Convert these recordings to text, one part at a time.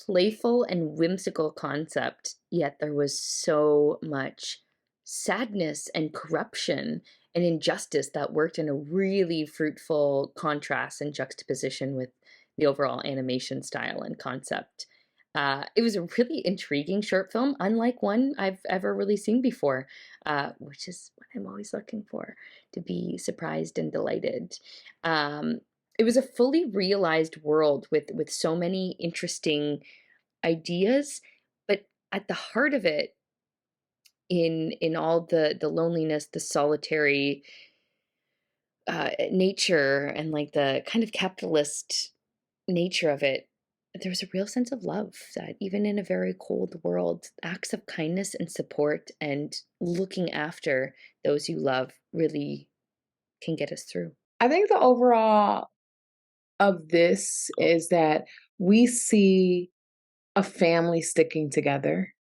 playful and whimsical concept, yet there was so much sadness and corruption and injustice that worked in a really fruitful contrast and juxtaposition with the overall animation style and concept. It was a really intriguing short film, unlike one I've ever really seen before, which is what I'm always looking for, to be surprised and delighted. Um, it was a fully realized world with so many interesting ideas, but at the heart of it, in all the loneliness, the solitary nature, and like the kind of capitalist nature of it, there was a real sense of love that even in a very cold world, acts of kindness and support and looking after those you love really can get us through. I think the overall of this is that we see a family sticking together.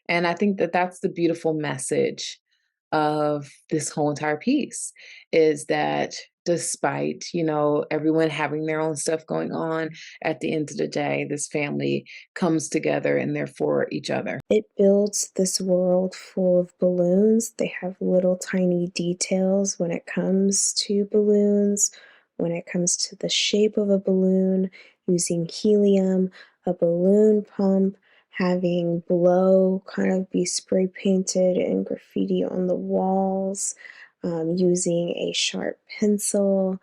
And I think that that's the beautiful message of this whole entire piece is that despite, everyone having their own stuff going on, at the end of the day, this family comes together and they're for each other. It builds this world full of balloons. They have little tiny details when it comes to balloons, when it comes to the shape of a balloon, using helium, a balloon pump, having blow kind of be spray painted and graffiti on the walls, using a sharp pencil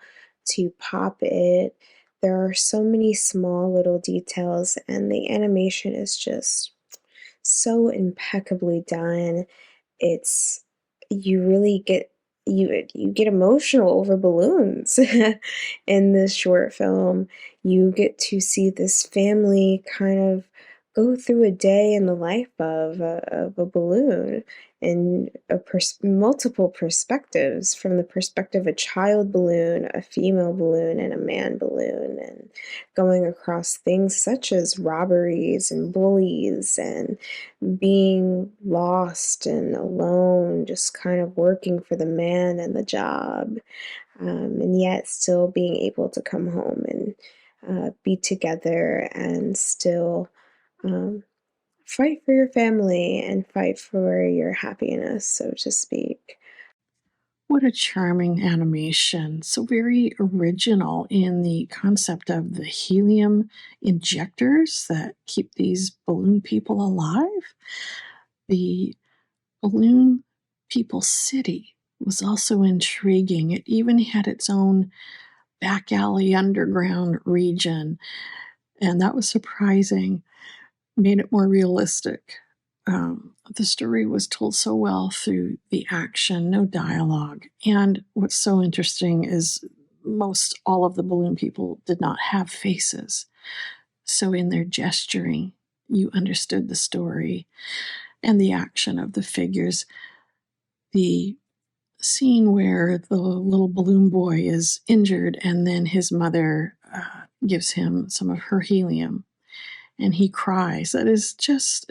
to pop it. There are so many small little details, and the animation is just so impeccably done. It's you really get you get emotional over balloons in this short film. You get to see this family kind of go through a day in the life of a balloon in multiple perspectives, from the perspective of a child balloon, a female balloon, and a man balloon, and going across things such as robberies and bullies and being lost and alone, just kind of working for the man and the job, and yet still being able to come home and be together and still um, fight for your family and fight for your happiness, so to speak. What a charming animation. So very original in the concept of the helium injectors that keep these balloon people alive. The balloon people city was also intriguing. It even had its own back alley underground region, and that was surprising, made it more realistic. The story was told so well through the action, no dialogue. And what's so interesting is most all of the balloon people did not have faces. So in their gesturing, you understood the story and the action of the figures. The scene where the little balloon boy is injured and then his mother gives him some of her helium and he cries. It's just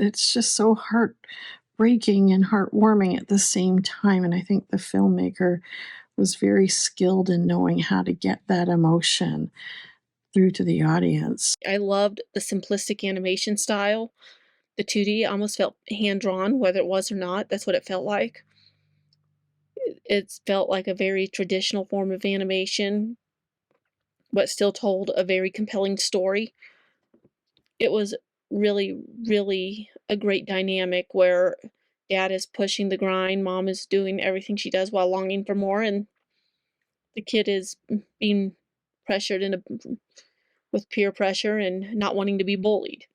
so heartbreaking and heartwarming at the same time. And I think the filmmaker was very skilled in knowing how to get that emotion through to the audience. I loved the simplistic animation style. The 2D almost felt hand-drawn, whether it was or not. That's what it felt like. It felt like a very traditional form of animation, but still told a very compelling story. It was really, really a great dynamic where dad is pushing the grind, mom is doing everything she does while longing for more, and the kid is being pressured with peer pressure and not wanting to be bullied.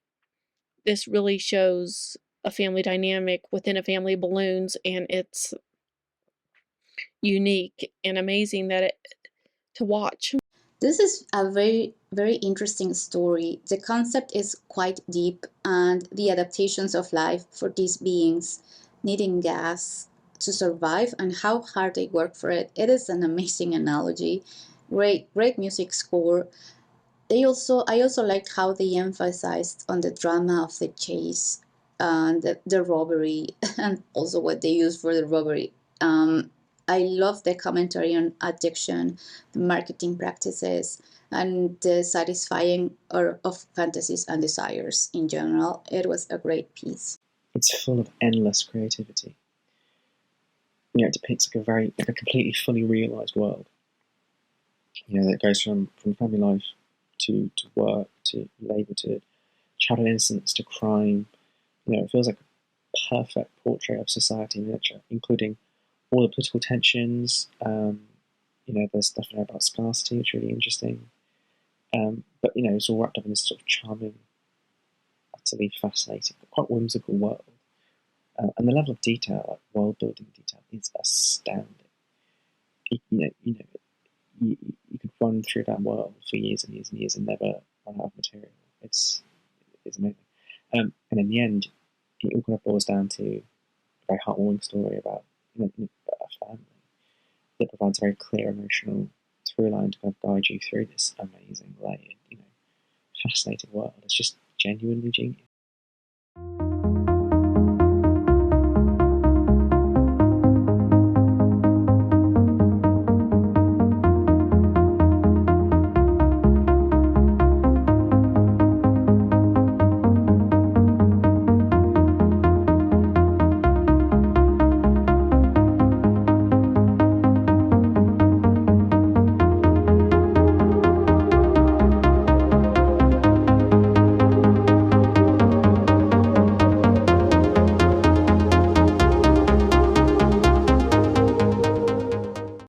This really shows a family dynamic within a family of balloons, and it's unique and amazing to watch. This is a very, very interesting story. The concept is quite deep, and the adaptations of life for these beings needing gas to survive and how hard they work for it. It is an amazing analogy. Great music score. I also liked how they emphasized on the drama of the chase and the robbery, and also what they use for the robbery. I love the commentary on addiction, the marketing practices, and the satisfying of fantasies and desires in general. It was a great piece. It's full of endless creativity. It depicts like a completely fully realised world. That goes from family life to work to labour to childhood innocence to crime. It feels like a perfect portrait of society in miniature, including all the political tensions. There's stuff in there about scarcity, which is really interesting. But it's all wrapped up in this sort of charming, utterly fascinating, but quite whimsical world. And the level of detail, like world building detail, is astounding. You could run through that world for years and years and years and never run out of material. It's amazing. And in the end, it all kind of boils down to a very heartwarming story about a family that provides a very clear emotional through line to kind of guide you through this amazing, layered, fascinating world. It's just genuinely genius.